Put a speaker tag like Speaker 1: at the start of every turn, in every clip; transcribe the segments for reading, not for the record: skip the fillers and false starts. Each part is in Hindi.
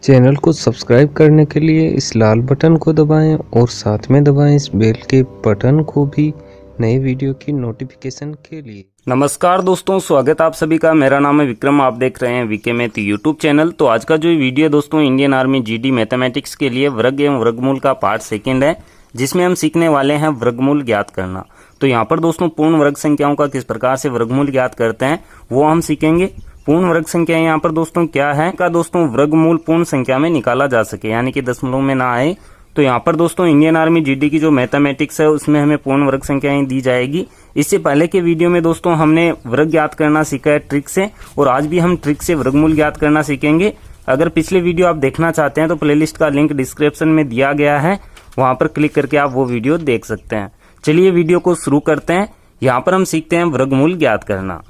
Speaker 1: चैनल को सब्सक्राइब करने के लिए इस लाल बटन को दबाएं और साथ में दबाएं इस बेल के बटन को भी नए वीडियो की नोटिफिकेशन के लिए।
Speaker 2: नमस्कार दोस्तों, स्वागत आप सभी का। मेरा नाम है विक्रम, आप देख रहे हैं वीके मैथ यूट्यूब चैनल। तो आज का जो वीडियो है दोस्तों, इंडियन आर्मी जीडी मैथमेटिक्स के लिए वर्ग एवं वर्गमूल का पार्ट सेकंड है, जिसमें हम सीखने वाले हैं वर्गमूल ज्ञात करना। तो यहाँ पर दोस्तों पूर्ण वर्ग संख्याओं का किस प्रकार से वर्गमूल ज्ञात करते हैं वो हम सीखेंगे। पूर्ण वर्ग संख्या यहाँ पर दोस्तों क्या है का दोस्तों वर्गमूल पूर्ण संख्या में निकाला जा सके, यानी कि दशमलव में ना आए। तो यहाँ पर दोस्तों इंडियन आर्मी जीडी की जो मैथमेटिक्स है उसमें हमें पूर्ण वर्ग संख्याएं दी जाएगी। इससे पहले के वीडियो में दोस्तों हमने वर्ग ज्ञात करना सीखा है ट्रिक से, और आज भी हम ट्रिक से वर्गमूल ज्ञात करना सीखेंगे। अगर पिछले वीडियो आप देखना चाहते हैं तो प्लेलिस्ट का लिंक डिस्क्रिप्शन में दिया गया है, वहां पर क्लिक करके आप वो वीडियो देख सकते हैं। चलिए वीडियो को शुरू करते हैं। यहाँ पर हम सीखते हैं वर्गमूल ज्ञात करना।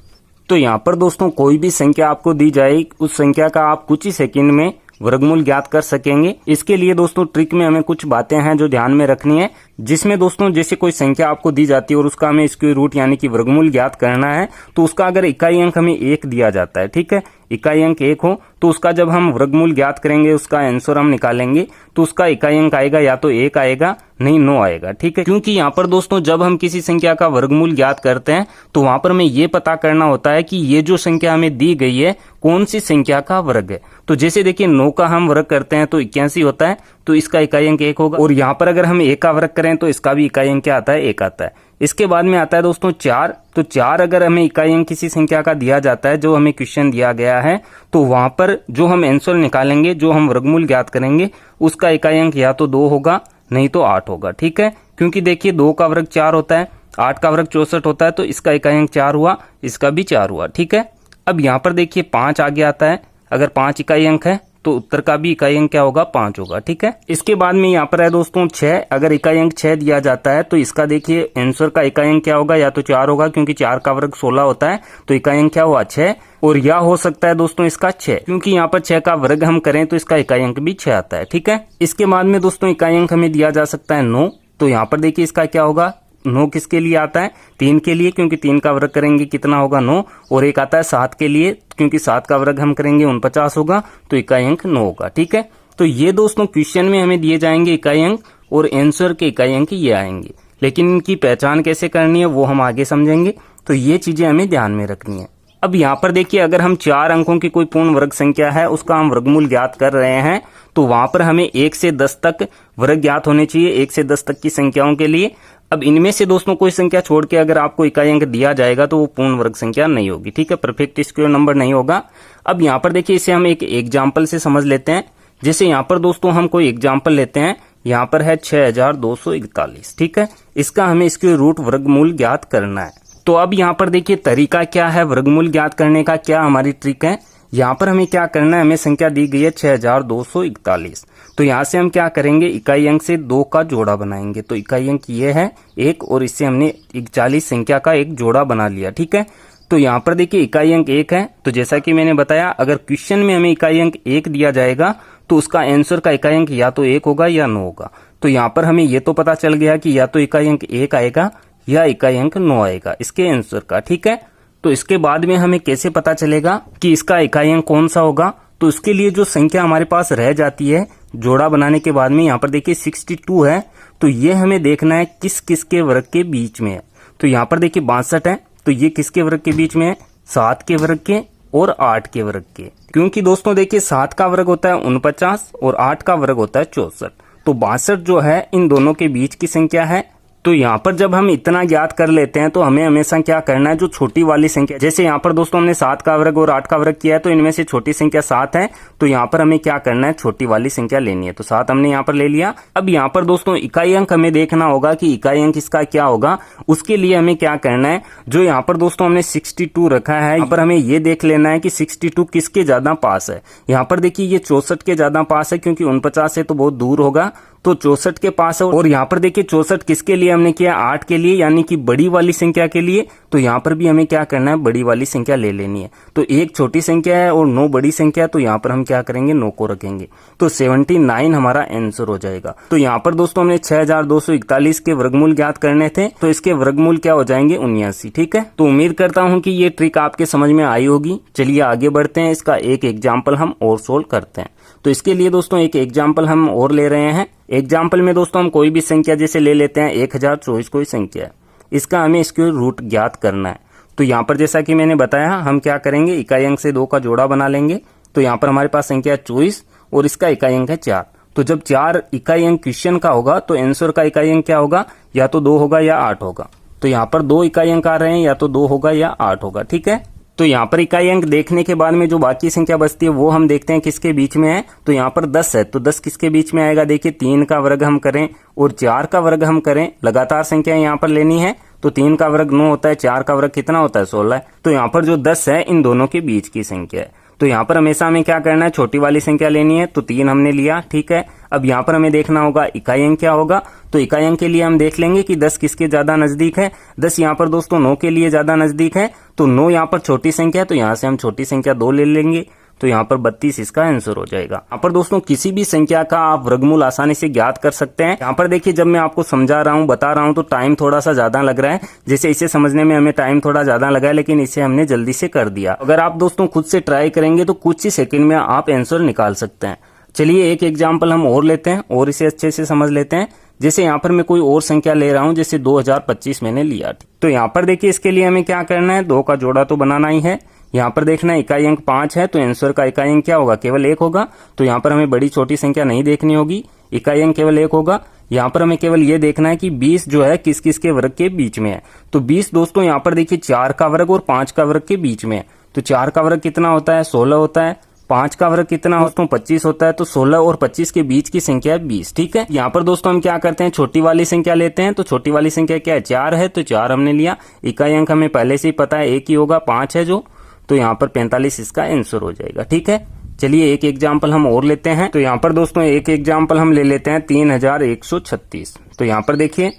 Speaker 2: तो यहाँ पर दोस्तों कोई भी संख्या आपको दी जाए, उस संख्या का आप कुछ ही सेकंड में वर्गमूल ज्ञात कर सकेंगे। इसके लिए दोस्तों ट्रिक में हमें कुछ बातें हैं जो ध्यान में रखनी है, जिसमें दोस्तों जैसे कोई संख्या आपको दी जाती है और उसका हमें स्क्वायर रूट यानी कि वर्गमूल ज्ञात करना है, तो उसका अगर इकाई अंक हमें 1 दिया जाता है, ठीक है, इकाई अंक 1 हो तो उसका जब हम वर्गमूल ज्ञात करेंगे, उसका आंसर हम निकालेंगे, तो उसका इकाई अंक आएगा या तो 1 आएगा, नहीं 9 आएगा, ठीक है। क्योंकि यहाँ पर दोस्तों जब हम किसी संख्या का वर्गमूल ज्ञात करते हैं तो वहां पर हमें ये पता करना होता है कि ये जो संख्या हमें दी गई है कौन सी संख्या का वर्ग है। तो जैसे देखिए 9 का हम वर्ग करते हैं तो 81 होता है, तो इसका इकाई अंक 1 होगा। और यहाँ पर अगर हम 1 का वर्ग करें तो इसका भी इकाई अंक क्या आता है, 1 आता है। इसके बाद में आता है दोस्तों 4। तो 4 अगर हमें इकाई अंक किसी संख्या का दिया जाता है, जो हमें क्वेश्चन दिया गया है, तो वहां पर जो हम आंसर निकालेंगे, जो हम वर्गमूल ज्ञात करेंगे, उसका इकाई अंक या तो 2 होगा नहीं तो 8 होगा, ठीक है। क्योंकि देखिए 2 का वर्ग 4 होता है, 8 का वर्ग 64 होता है, तो इसका इकाई अंक 4 हुआ, इसका भी 4 हुआ, ठीक है। अब यहाँ पर देखिए 5 आगे आता है। अगर 5 इकाई अंक है तो उत्तर का भी इकाई अंक क्या होगा, 5 होगा, ठीक है। इसके बाद में यहाँ पर है दोस्तों 6। अगर इकाई अंक 6 दिया जाता है तो इसका देखिए आंसर का इकाई अंक क्या होगा, या तो 4 होगा, क्योंकि 4 का वर्ग 16 होता है, तो इकाई अंक क्या हुआ, 6। और या हो सकता है दोस्तों इसका 6, क्योंकि यहाँ पर 6 का वर्ग हम करें तो इसका इकाई अंक भी 6 आता है, ठीक है। इसके बाद में दोस्तों इकाई अंक हमें दिया जा सकता है 9। तो यहाँ पर देखिए इसका क्या होगा, 9 किसके लिए आता है, 3 के लिए, क्योंकि 3 का वर्ग करेंगे कितना होगा, 9। और एक आता है 7 के लिए, क्योंकि 7 का वर्ग हम करेंगे 49 होगा, तो इकाई अंक 9 होगा, ठीक है। तो ये दोस्तों क्वेश्चन में हमें दिए जाएंगे इकाई अंक, और आंसर के इकाई अंक ये आएंगे। लेकिन इनकी पहचान कैसे करनी है वो हम आगे समझेंगे। तो ये चीजें हमें ध्यान में रखनी है। अब यहाँ पर देखिए अगर हम 4 अंकों की कोई पूर्ण वर्ग संख्या है, उसका हम वर्गमूल ज्ञात कर रहे हैं, तो वहां पर हमें 1 से 10 तक वर्ग ज्ञात होने चाहिए, 1 से 10 तक की संख्याओं के लिए। अब इनमें से दोस्तों कोई संख्या छोड़ के अगर आपको इकाई अंक दिया जाएगा तो वो पूर्ण वर्ग संख्या नहीं होगी, ठीक है, परफेक्ट स्क्वायर नंबर नहीं होगा। अब यहाँ पर देखिए इसे हम एक एग्जाम्पल से समझ लेते हैं। जैसे यहाँ पर दोस्तों हम कोई एग्जाम्पल लेते हैं, यहाँ पर है 6241, ठीक है। इसका हमें स्क्वायर रूट वर्गमूल ज्ञात करना है। तो अब यहाँ पर देखिए तरीका क्या है वर्गमूल ज्ञात करने का, क्या हमारी ट्रिक है। यहाँ पर हमें क्या करना है, हमें संख्या दी गई है 6241। तो यहाँ से हम क्या करेंगे, इकाई अंक से 2 का जोड़ा बनाएंगे। तो इकाई अंक ये है 1, और इससे हमने 41 संख्या का एक जोड़ा बना लिया, ठीक है। तो यहाँ पर देखिए इकाई अंक 1 है, तो जैसा कि मैंने बताया अगर क्वेश्चन में हमें इकाई अंक 1 दिया जाएगा तो उसका आंसर का इकाई अंक या तो 1 होगा या 9 होगा। तो यहाँ पर हमें ये तो पता चल गया कि या तो इकाई अंक 1 आएगा या इकाई अंक 9 आएगा इसके आंसर का, ठीक है। तो इसके बाद में हमें कैसे पता चलेगा कि इसका इकाई अंक कौन सा होगा, तो इसके लिए जो संख्या हमारे पास रह जाती है जोड़ा बनाने के बाद में, यहाँ पर देखिए 62 है, तो ये हमें देखना है किस किस के वर्ग के बीच में है। तो यहाँ पर देखिए 62 है, तो ये किसके वर्ग के बीच में है, 7 के वर्ग के और 8 के वर्ग के। क्योंकि दोस्तों देखिए 7 का वर्ग होता है 49 और 8 का वर्ग होता है 64, तो 62 जो है इन दोनों के बीच की संख्या है। तो यहाँ पर जब हम इतना ज्ञात कर लेते हैं तो हमें हमेशा क्या करना है, जो छोटी वाली संख्या, जैसे यहाँ पर दोस्तों हमने 7 का वर्ग और 8 का वर्ग किया है, तो इनमें से छोटी संख्या 7 है, तो यहाँ पर हमें क्या करना है, छोटी वाली संख्या लेनी है। तो 7 हमने यहाँ पर ले लिया। अब यहाँ पर दोस्तों इकाई अंक हमें देखना होगा कि इकाई अंक इसका क्या होगा। उसके लिए हमें क्या करना है, जो यहाँ पर दोस्तों हमने 62 रखा है, यहाँ पर हमें ये देख लेना है कि 62 किसके ज्यादा पास है। यहाँ पर देखिए ये 64 के ज्यादा पास है, क्योंकि 49 से तो बहुत दूर होगा, तो 64 के पास है। और यहाँ पर देखिए 64 किसके लिए हमने किया, 8 के लिए, यानी कि बड़ी वाली संख्या के लिए। तो यहाँ पर भी हमें क्या करना है, बड़ी वाली संख्या ले लेनी है। तो एक छोटी संख्या है और 9 बड़ी संख्या है, तो यहाँ पर हम क्या करेंगे, 9 को रखेंगे। तो 79 हमारा आंसर हो जाएगा। तो यहाँ पर दोस्तों हमने 6241 के वर्गमूल ज्ञात करने थे, तो इसके वर्गमूल क्या हो जाएंगे, 79। ठीक है, तो उम्मीद करता हूँ कि ये ट्रिक आपके समझ में आई होगी। चलिए आगे बढ़ते हैं, इसका एक एग्जाम्पल हम और सोल्व करते हैं। तो इसके लिए दोस्तों एक एग्जाम्पल हम और ले रहे हैं। एग्जाम्पल में दोस्तों हम कोई भी संख्या जैसे ले लेते हैं, 1024 कोई संख्या है, इसका हमें स्क्वायर रूट ज्ञात करना है। तो यहाँ पर जैसा कि मैंने बताया, हम क्या करेंगे, इकाई अंक से 2 का जोड़ा बना लेंगे। तो यहाँ पर हमारे पास संख्या 24 और इसका इकाई अंक है 4। तो जब 4 इकाई अंक क्वेश्चन का होगा तो आंसर का इकाई अंक क्या होगा, या तो 2 होगा या 8 होगा। तो यहाँ पर 2 इकाई अंक आ रहे हैं, या तो 2 होगा या 8 होगा। ठीक है, तो यहाँ पर इकाई अंक देखने के बाद में जो बाकी संख्या बचती है वो हम देखते हैं किसके बीच में है। तो यहाँ पर 10 है, तो 10 किसके बीच में आएगा, देखिए 3 का वर्ग हम करें और 4 का वर्ग हम करें, लगातार संख्या यहाँ पर लेनी है। तो 3 का वर्ग 9 होता है, 4 का वर्ग कितना होता है, 16 है। तो यहाँ पर जो 10 है इन दोनों के बीच की संख्या है। तो यहाँ पर हमेशा हमें क्या करना है, छोटी वाली संख्या लेनी है। तो 3 हमने लिया। ठीक है, अब यहाँ पर हमें देखना होगा इकाई अंक क्या होगा। तो इकाई अंक के लिए हम देख लेंगे कि 10 किसके ज्यादा नजदीक है। 10 यहाँ पर दोस्तों 9 के लिए ज्यादा नजदीक है। तो 9 यहाँ पर छोटी संख्या है, तो यहाँ से हम छोटी संख्या 2 ले लेंगे। तो यहाँ पर 32 इसका आंसर हो जाएगा। यहाँ पर दोस्तों किसी भी संख्या का आप वर्गमूल आसानी से ज्ञात कर सकते हैं। यहाँ पर देखिए जब मैं आपको समझा रहा हूँ, बता रहा हूँ, तो टाइम थोड़ा सा ज्यादा लग रहा है। जैसे इसे समझने में हमें टाइम थोड़ा ज्यादा लगा है, लेकिन इसे हमने जल्दी से कर दिया। अगर आप दोस्तों खुद से ट्राई करेंगे तो कुछ ही सेकंड में आप आंसर निकाल सकते हैं। चलिए एक एग्जाम्पल हम और लेते हैं और इसे अच्छे से समझ लेते हैं। जैसे यहाँ पर मैं कोई और संख्या ले रहा हूँ, जैसे 2025 मैंने लिया। तो यहाँ पर देखिए इसके लिए हमें क्या करना है, 2 का जोड़ा तो बनाना ही है। यहाँ पर देखना है इकाई अंक 5 है, तो आंसर का इकाई अंक क्या होगा, केवल 1 होगा। तो यहाँ पर हमें बड़ी छोटी संख्या नहीं देखनी होगी, इकाई अंक केवल 1 होगा। यहाँ पर हमें केवल ये देखना है कि 20 जो है किस किस के वर्ग के बीच में है। तो 20 दोस्तों यहाँ पर देखिए 4 का वर्ग और 5 का वर्ग के बीच में है। तो 4 का वर्ग कितना होता है, 16 होता है। 5 का वर्ग कितना दोस्तों, 25 होता है। तो 16 और 25 के बीच की संख्या है 20। ठीक है, यहाँ पर दोस्तों हम क्या करते हैं, छोटी वाली संख्या लेते हैं। तो छोटी वाली संख्या क्या है, 4 है। तो 4 हमने लिया। इकाई अंक हमें पहले से ही पता है 1 ही होगा, 5 है जो। तो यहाँ पर 45 इसका आंसर हो जाएगा। ठीक है, चलिए एक एग्जाम्पल हम और लेते हैं। तो यहाँ पर दोस्तों एक एग्जाम्पल हम ले लेते हैं 3136। तो यहाँ पर देखिए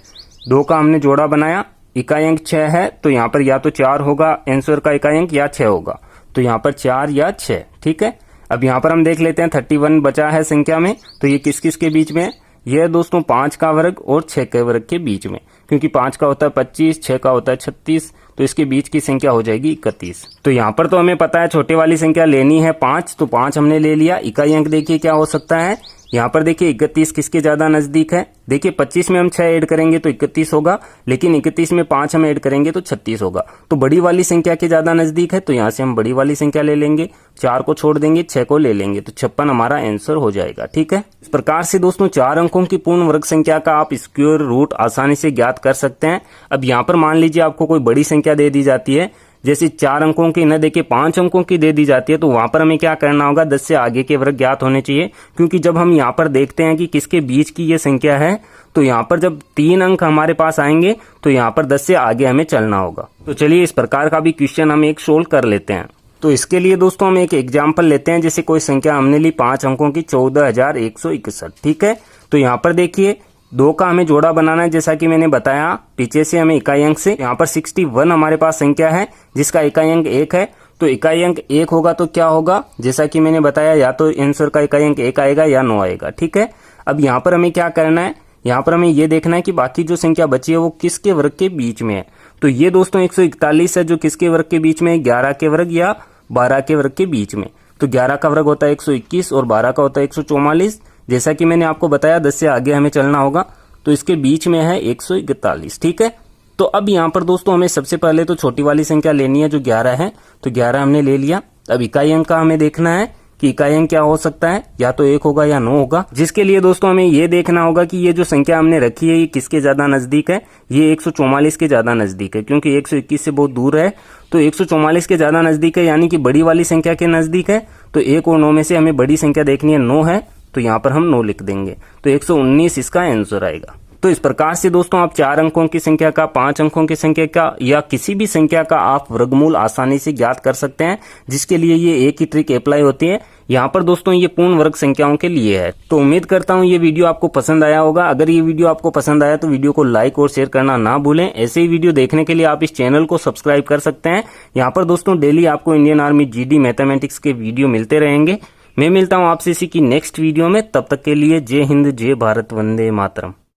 Speaker 2: 2 का हमने जोड़ा बनाया, इकाई अंक 6 है। तो यहाँ पर या तो 4 होगा आंसर का इकाई अंक, या 6 होगा। तो यहाँ पर 4 या 6। ठीक है, अब यहाँ पर हम देख लेते हैं 31 बचा है संख्या में। तो ये किस किस के बीच में है, ये दोस्तों 5 का वर्ग और 6 के वर्ग के बीच में। क्योंकि 5 का होता है 25, 6 का होता है 36, तो इसके बीच की संख्या हो जाएगी 31। तो यहाँ पर तो हमें पता है छोटे वाली संख्या लेनी है 5, तो 5 हमने ले लिया। इकाई अंक देखिए क्या हो सकता है, यहाँ पर देखिए 31 किसके ज्यादा नजदीक है। देखिए 25 में हम 6 ऐड करेंगे तो 31 होगा, लेकिन 31 में 5 हम ऐड करेंगे तो 36 होगा। तो बड़ी वाली संख्या के ज्यादा नजदीक है, तो यहाँ से हम बड़ी वाली संख्या ले लेंगे। 4 को छोड़ देंगे, 6 को ले लेंगे, तो 56 हमारा आंसर हो जाएगा। ठीक है, इस प्रकार से दोस्तों 4 अंकों की पूर्ण वर्ग संख्या का आप स्क्वायर रूट आसानी से ज्ञात कर सकते हैं। अब यहाँ पर मान लीजिए आपको कोई बड़ी संख्या दे दी जाती है, जैसे 4 अंकों की न देके 5 अंकों की दे दी जाती है, तो वहां पर हमें क्या करना होगा, 10 से आगे के वर्ग ज्ञात होने चाहिए। क्योंकि जब हम यहाँ पर देखते हैं कि किसके बीच की ये संख्या है, तो यहाँ पर जब 3 अंक हमारे पास आएंगे तो यहाँ पर 10 से आगे हमें चलना होगा। तो चलिए इस प्रकार का भी क्वेश्चन हम एक सोल्व कर लेते हैं। तो इसके लिए दोस्तों हम एक एग्जाम्पल लेते हैं। जैसे कोई संख्या हमने ली 5 अंकों की 14,161। ठीक है, तो यहाँ पर देखिए 2 का हमें जोड़ा बनाना है, जैसा कि मैंने बताया पीछे से हमें इकाई अंक से। यहाँ पर 61 हमारे पास संख्या है जिसका इकाई अंक 1 है। तो इकाई अंक 1 होगा तो क्या होगा, जैसा कि मैंने बताया, या तो आंसर का इकाई अंक 1 आएगा या 9 आएगा। ठीक है, अब यहाँ पर हमें क्या करना है, यहाँ पर हमें ये देखना है कि बाकी जो संख्या बची है वो किसके वर्ग के बीच में है। तो ये दोस्तों 141 है जो किसके वर्ग के बीच में है, 11 के वर्ग या 12 के वर्ग के बीच में। तो 11 का वर्ग होता है 121 और 12 का होता है 144। जैसा कि मैंने आपको बताया 10 से आगे हमें चलना होगा, तो इसके बीच में है 141। ठीक है, तो अब यहाँ पर दोस्तों हमें सबसे पहले तो छोटी वाली संख्या लेनी है जो 11 है। तो 11 हमने ले लिया। अब इकाई अंक का हमें देखना है कि इकाई अंक क्या हो सकता है, या तो 1 होगा या 9 होगा। जिसके लिए दोस्तों हमें ये देखना होगा कि ये जो संख्या हमने रखी है ये किसके ज्यादा नजदीक है। ये 144 के ज्यादा नजदीक है, क्योंकि 121 से बहुत दूर है। तो 144 के ज्यादा नजदीक है, यानी कि बड़ी वाली संख्या के नजदीक है। तो 1 और 9 में से हमें बड़ी संख्या देखनी है, 9 है, तो यहाँ पर हम 9 लिख देंगे। तो 119 इसका आंसर आएगा। तो इस प्रकार से दोस्तों आप 4 अंकों की संख्या का, 5 अंकों की संख्या का या किसी भी संख्या का आप वर्गमूल आसानी से ज्ञात कर सकते हैं, जिसके लिए ये एक ही ट्रिक अप्लाई होती है। यहाँ पर दोस्तों ये पूर्ण वर्ग संख्याओं के लिए है। तो उम्मीद करता हूँ ये वीडियो आपको पसंद आया होगा। अगर ये वीडियो आपको पसंद आया तो वीडियो को लाइक और शेयर करना ना भूलें। ऐसे ही वीडियो देखने के लिए आप इस चैनल को सब्सक्राइब कर सकते हैं। यहाँ पर दोस्तों डेली आपको इंडियन आर्मी जीडी मैथमेटिक्स के वीडियो मिलते रहेंगे। मैं मिलता हूँ आपसे इसी की नेक्स्ट वीडियो में। तब तक के लिए जय हिंद, जय भारत, वंदे मातरम।